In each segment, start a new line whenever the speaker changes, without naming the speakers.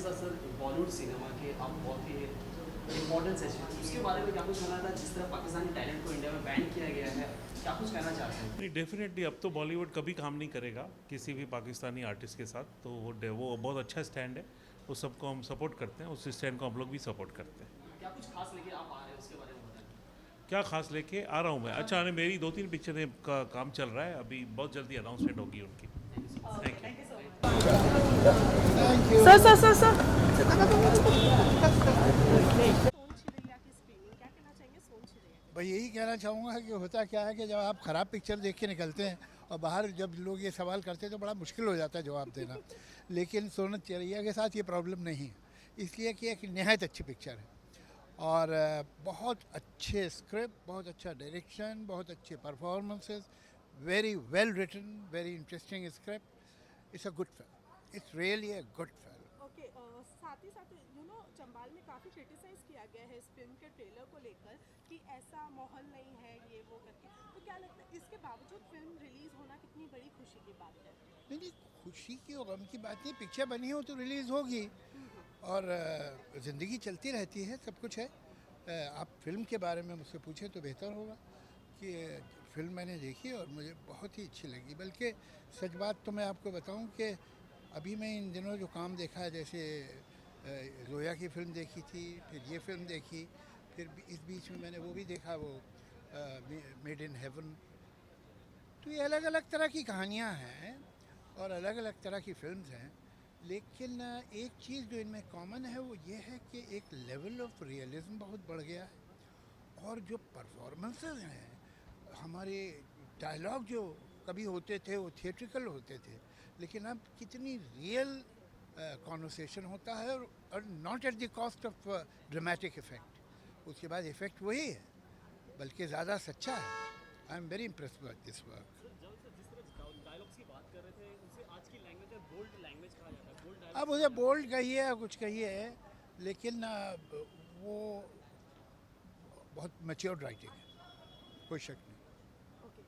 साथ sir Bollywood cinema के आप बहुत ही इम्पोर्टेंस है उसके बारे में क्या कुछ कहना था, जिस तरह पाकिस्तानी टैलेंट को इंडिया में बैन किया गया है, क्या कुछ कहना चाहते हैं?
नहीं, डेफिनेटली अब तो बॉलीवुड कभी काम नहीं करेगा किसी भी पाकिस्तानी आर्टिस्ट के साथ। तो वो बहुत अच्छा स्टैंड है, उस सबको हम सपोर्ट करते हैं, उस स्टैंड को हम लोग भी सपोर्ट करते हैं।
क्या कुछ खास लेके आप आ रहे हैं उसके बारे में बताएं।
क्या खास लेके आ रहा हूँ मैं? अच्छा, नहीं, मेरी 2-3 पिक्चरें का काम चल रहा है, अभी बहुत जल्दी अनाउंसमेंट होगी उनकी। Thank you.
Sir sir sir sir
भाई यही कहना चाहूँगा कि होता क्या है कि जब आप ख़राब पिक्चर देख के निकलते हैं और बाहर जब लोग ये सवाल करते हैं तो बड़ा मुश्किल हो जाता है जवाब देना। लेकिन सोनत चरैया के साथ ये प्रॉब्लम नहीं है, इसलिए कि एक नहायत अच्छी पिक्चर है और बहुत अच्छे स्क्रिप्ट, बहुत अच्छा डायरेक्शन, बहुत अच्छे performances, very well written, very interesting script. It's a good film, it's really a good film.
Okay, साथ ही साथ चंबाल में काफ़ी क्रिटिसाइज किया गया है इस फिल्म के ट्रेलर को लेकर कि ऐसा माहौल नहीं है ये वो करके, तो क्या लगता है इसके बावजूद फिल्म रिलीज होना कितनी बड़ी खुशी की बात है?
नहीं नहीं, खुशी की और गम की बात नहीं, पिक्चर बनी हो तो रिलीज़ होगी और ज़िंदगी चलती रहती है, सब कुछ है। आप फिल्म के बारे में मुझसे पूछे तो बेहतर होगा कि फिल्म मैंने देखी और मुझे बहुत ही अच्छी लगी। बल्कि सच बात तो मैं आपको बताऊं कि अभी मैं इन दिनों जो काम देखा है, जैसे जोया की फ़िल्म देखी थी, फिर ये फ़िल्म देखी, फिर इस बीच में मैंने वो भी देखा, वो मेड इन हेवन। तो ये अलग अलग तरह की कहानियाँ हैं और अलग अलग तरह की फिल्म्स हैं, लेकिन एक चीज़ जो इनमें कॉमन है वो ये है कि एक लेवल ऑफ रियलिज्म बहुत बढ़ गया है और जो परफॉर्मेंसेस हैं, हमारे डायलॉग जो कभी होते थे वो थिएट्रिकल होते थे, लेकिन अब कितनी रियल कॉन्वर्सेशन होता है और not at the cost of dramatic effect. उसके बाद इफेक्ट वही है बल्कि ज़्यादा सच्चा है। I am very impress with this work.
Dialogues की बात कर रहे थे, उसे आज की लैंग्वेज है बोल्ड लैंग्वेज कहा जाता है, बोल्ड
अब उसे बोल्ड कहिए या कुछ कहिए, लेकिन वो बहुत मैच्योर्ड राइटिंग है, कोई शक नहीं।
ओके,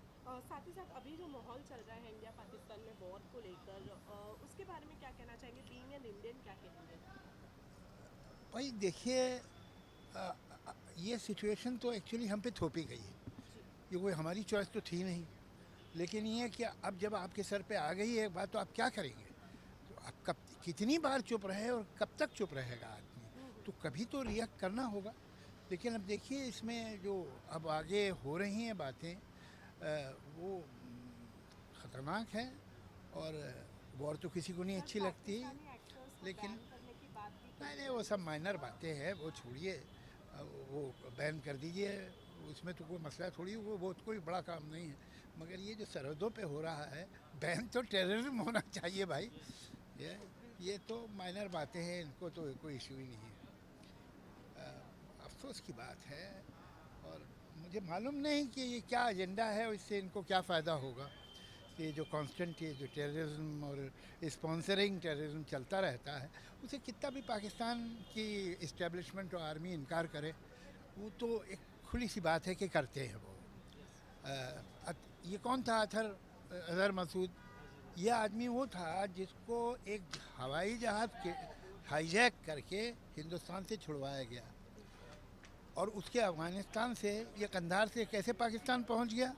साथ ही साथ अभी जो माहौल चल रहा है इंडिया पाकिस्तान में वॉर को लेकर, उसके बारे में क्या कहना चाहेंगे? बीइंग एन इंडियन क्या कहेंगे?
भाई देखिए, ये सिचुएशन तो एक्चुअली हम पे थोपी गई है, ये कोई हमारी चॉइस तो थी नहीं। लेकिन ये है कि अब जब आपके सर पे आ गई है एक बात, तो आप क्या करेंगे? तो आप कब कितनी बार चुप रहे और कब तक चुप रहेगा आदमी? तो कभी तो रिएक्ट करना होगा। लेकिन अब देखिए इसमें जो अब आगे हो रही हैं बातें, वो ख़तरनाक है और वॉर तो किसी को नहीं अच्छी लगती।
पाकिस्तानी एक्टर्स को
लेकिन
बैन करने की बात भी
नहीं नहीं, वो सब माइनर बातें हैं, वो छोड़िए, वो बैन कर दीजिए, उसमें तो कोई मसला थोड़ी, वो तो कोई बड़ा काम नहीं है। मगर ये जो सरहदों पे हो रहा है, बैन तो टेररिज्म होना चाहिए भाई। ये ये तो माइनर बातें हैं, इनको तो कोई इशू ही नहीं है। अफसोस की बात है और मुझे मालूम नहीं कि ये क्या एजेंडा है और इससे इनको क्या फ़ायदा होगा। ये जो कांस्टेंट ये जो टेररिज्म और स्पॉन्सरिंग टेररिज्म चलता रहता है, उसे कितना भी पाकिस्तान की इस्टेब्लिशमेंट और आर्मी इनकार करे, वो तो एक खुली सी बात है कि करते हैं वो। ये कौन था अजहर मसूद? ये आदमी वो था जिसको एक हवाई जहाज़ के हाईजैक करके हिंदुस्तान से छुड़वाया गया और उसके अफ़गानिस्तान से, ये कंधार से कैसे पाकिस्तान पहुंच गया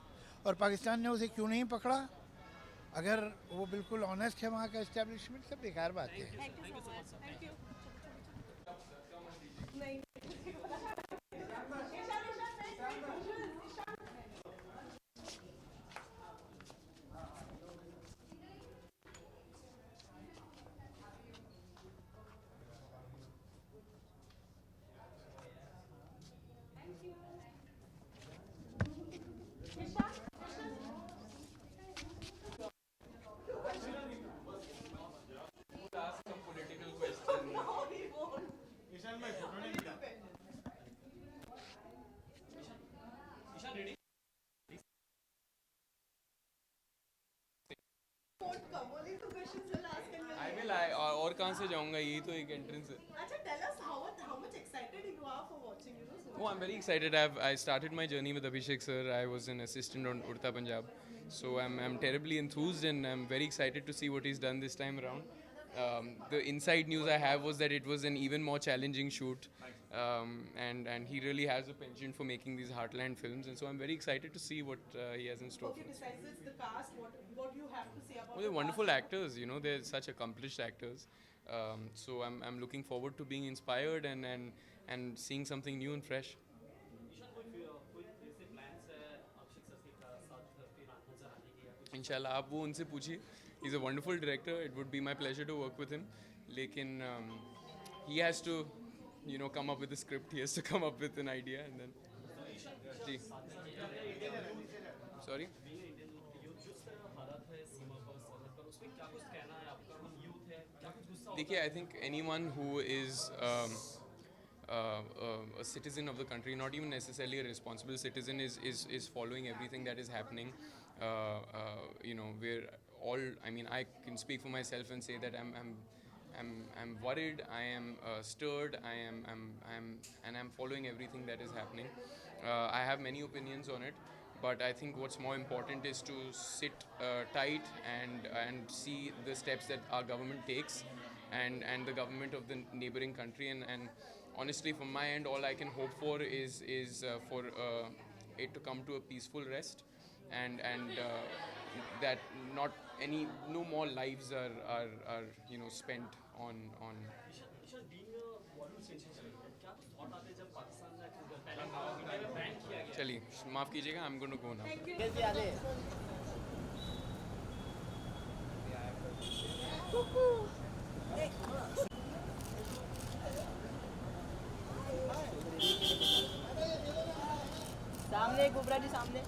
और पाकिस्तान ने उसे क्यों नहीं पकड़ा? अगर वो बिल्कुल ऑनेस्ट है वहाँ का इस्टेब्लिशमेंट, सब बेकार बात है।
Thank you so much, thank you. नहीं
आई विल आई और कहाँ से जाऊँगा, यही तो एक एंट्रेंस है.
अच्छा, tell us how much excited you are for watching,
Oh, I'm very excited. I started my journey with Abhishek sir. I was an assistant on Urta Punjab, so I'm terribly enthused and I'm very excited to see what he's done this time around. The inside news I have was that it was an even more challenging shoot, and he really has a penchant for making these heartland films, and so I'm very excited to see what he has in store for
Okay,
us.
besides the cast, what you have to say about
Well, they're
the
wonderful
cast?
actors, they're such accomplished actors. So I'm looking forward to being inspired and seeing something new and fresh.
Ishan कोई ऐसे plans है अभिषेक sir के साथ फिर नजर आने के या कुछ
Inshallah, आप वो उनसे पूछिए. He's a wonderful director. It would be my pleasure to work with him. लेकिन he has to, come up with a script. He has to come up with an idea and then. जी. Sorry.
Being Indian youth जिस तरह हालात है सीमा पर सरहद पर उसमें क्या कुछ कहना है आपका हम यूथ है क्या कुछ गुस्सा
देखिए, I think anyone who is a citizen of the country, not even necessarily a responsible citizen, is following everything that is happening. We're all. I mean, I can speak for myself and say that I'm worried. I am stirred. I'm following everything that is happening. I have many opinions on it. But I think what's more important is to sit tight and see the steps that our government takes and the government of the neighboring country. And honestly, from my end, all I can hope for is for it to come to a peaceful rest and that no more lives are spent on.
Ishaan being a Bollywood sensation क्या कुछ thought आते हैं जब पाकिस्तान में पहला India में ban किया गया
चलिए, माफ़ कीजिएगा, I'm going to go now.
सामने कुबरा जी सामने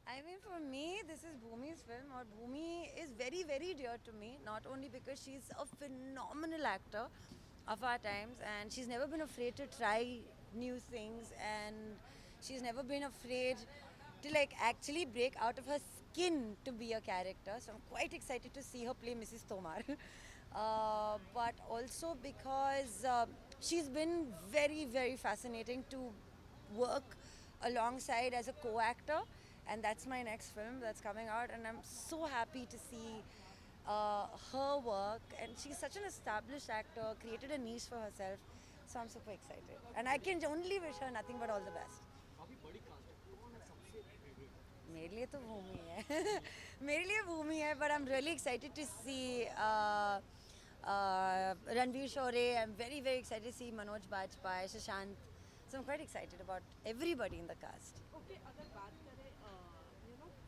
I mean, for me, this is Bhumi's film, or Bhumi is very, very dear to me. Not only because she's a phenomenal actor of our times, and she's never been afraid to try new things, and she's never been afraid to actually break out of her skin to be a character. So I'm quite excited to see her play Mrs. Tomar. But also because she's been very, very fascinating to work alongside as a co-actor, and that's my next film that's coming out, and I'm so happy to see her work. And she's such an established actor, created a niche for herself, so I'm super excited, and I can only wish her nothing but all the best.
काफी बड़ी cast है कौन है सबसे favourite
मेरे लिए तो भूमि है मेरे लिए भूमि है, but I'm really excited to see Ranveer Shore. I'm very, very excited to see Manoj Bajpayee, Shashant. So I'm quite excited about everybody in the cast.
Okay, अगर बात करें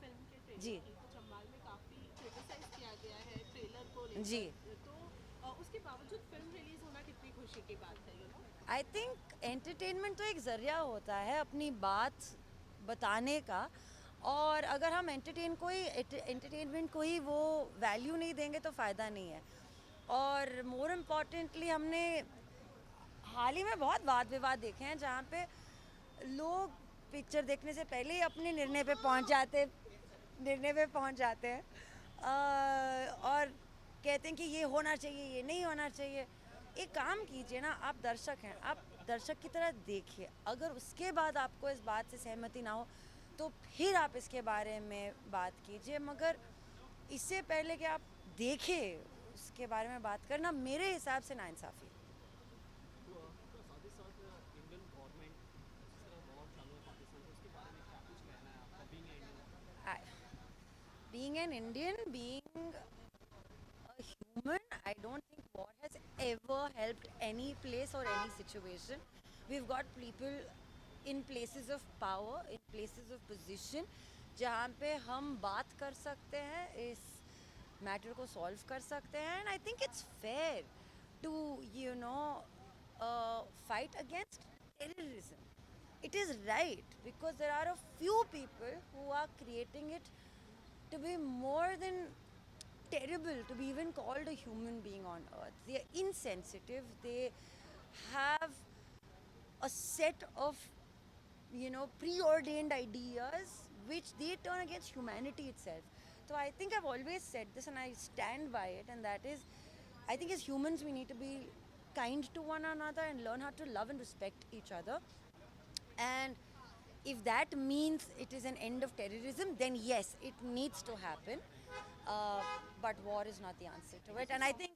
फिल्म के ट्रेलर
जी।
की, तो चंबाल में काफ़ी क्रिटिसाइज किया गया है ट्रेलर को लेकर।
जी।
तो उसके बावजूद फिल्म रिलीज होना कितनी खुशी की बात है
आई थिंक एंटरटेनमेंट तो एक ज़रिया होता है अपनी बात बताने का, और अगर हम एंटरटेनमेंट को ही वो वैल्यू नहीं देंगे तो फ़ायदा नहीं है. और मोर इम्पॉर्टेंटली हमने हाल ही में बहुत वाद विवाद देखे हैं जहाँ पे लोग पिक्चर देखने से पहले ही अपने निर्णय पे पहुँच जाते हैं और कहते हैं कि ये होना चाहिए, ये नहीं होना चाहिए. एक काम कीजिए ना, आप दर्शक हैं, आप दर्शक की तरह देखिए. अगर उसके बाद आपको इस बात से सहमति ना हो तो फिर आप इसके बारे में बात कीजिए, मगर इससे पहले कि आप देखें उसके बारे में बात करना मेरे हिसाब से नाइंसाफ़ी.
साथ ही साथ इंडियन गवर्नमेंट जिस तरह वॉर चालू है पाकिस्तान से, उसके बारे में क्या कुछ कहना है आपका
Being an Indian, being a human, I don't think war has ever helped any place or any situation. We've got people in places of power, in places of position, जहाँ पे हम बात कर सकते हैं, इस मैटर को सॉल्व कर सकते हैं. And I think it's fair to, fight against terrorism. It is right because there are a few people who are creating it to be more than terrible, to be even called a human being on earth. They are insensitive. They have a set of, preordained ideas which they turn against humanity itself. So I think I've always said this and I stand by it, and that is, I think as humans we need to be kind to one another and learn how to love and respect each other. And if that means it is an end of terrorism, then yes, it needs to happen. But war is not the answer to it. And I think